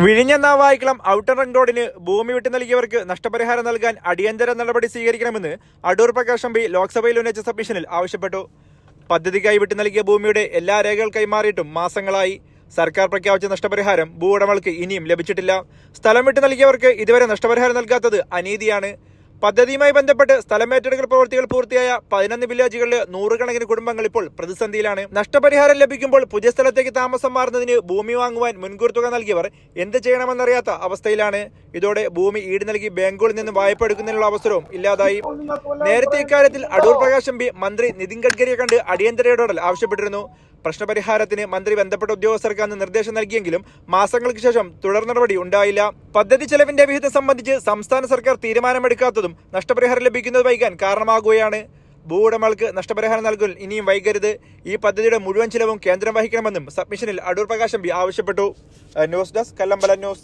വിഴിഞ്ഞ Navaikulam outer ring റോഡിന് ഭൂമി വിട്ടു നൽകിയവർക്ക് നഷ്ടപരിഹാരം നൽകാൻ അടിയന്തര നടപടി സ്വീകരിക്കണമെന്ന് അടൂർ പ്രകാശ് എം പി ലോക്സഭയിൽ ഉന്നയിച്ച സബ്മിഷനിൽ ആവശ്യപ്പെട്ടു. പദ്ധതിക്കായി വിട്ടു നൽകിയ ഭൂമിയുടെ എല്ലാ രേഖകൾ കൈമാറിയിട്ടും മാസങ്ങളായി. സർക്കാർ പ്രഖ്യാപിച്ച നഷ്ടപരിഹാരം ഭൂവുടമകൾക്ക് ഇനിയും ലഭിച്ചിട്ടില്ല. സ്ഥലം വിട്ടു നൽകിയവർക്ക് ഇതുവരെ നഷ്ടപരിഹാരം നൽകാത്തത് അനീതിയാണ്. പദ്ധതിയുമായി ബന്ധപ്പെട്ട് സ്ഥലമേറ്റെടുക്കൽ പ്രവൃത്തികൾ പൂർത്തിയായ 11 വില്ലേജുകളിലെ നൂറുകണക്കിന് കുടുംബങ്ങൾ ഇപ്പോൾ പ്രതിസന്ധിയിലാണ്. നഷ്ടപരിഹാരം ലഭിക്കുമ്പോൾ പുതിയ സ്ഥലത്തേക്ക് താമസം മാറുന്നതിന് ഭൂമി വാങ്ങുവാൻ മുൻകൂർ തുക നൽകിയവർ എന്ത് ചെയ്യണമെന്നറിയാത്ത അവസ്ഥയിലാണ്. ഇതോടെ ഭൂമി ഈട് നൽകി ബാങ്കുകളിൽ നിന്ന് വായ്പ എടുക്കുന്നതിനുള്ള അവസരവും ഇല്ലാതായി. നേരത്തെ ഇക്കാര്യത്തിൽ അടൂർ പ്രകാശ് എം പി മന്ത്രി നിതിൻ ഗഡ്കരിയെ കണ്ട് അടിയന്തര ഇടപെടൽ ആവശ്യപ്പെട്ടിരുന്നു. പ്രശ്നപരിഹാരത്തിന് മന്ത്രി ബന്ധപ്പെട്ട ഉദ്യോഗസ്ഥർക്ക് അന്ന് നിർദ്ദേശം നൽകിയെങ്കിലും മാസങ്ങൾക്ക് ശേഷം തുടർ നടപടി ഉണ്ടായില്ല. പദ്ധതി ചെലവിന്റെ വിഹിതം സംബന്ധിച്ച് സംസ്ഥാന സർക്കാർ തീരുമാനമെടുക്കാത്തതും നഷ്ടപരിഹാരം ലഭിക്കുന്നത് വൈകാൻ കാരണമാകുകയാണ്. ഭൂവുടമകൾക്ക് നഷ്ടപരിഹാരം നൽകൽ ഇനിയും വൈകരുത്. ഈ പദ്ധതിയുടെ മുഴുവൻ ചിലവും കേന്ദ്രം വഹിക്കണമെന്നും സബ്മിഷനിൽ അടൂർ പ്രകാശ് എം പി ആവശ്യപ്പെട്ടു. News desk Kallambalam news.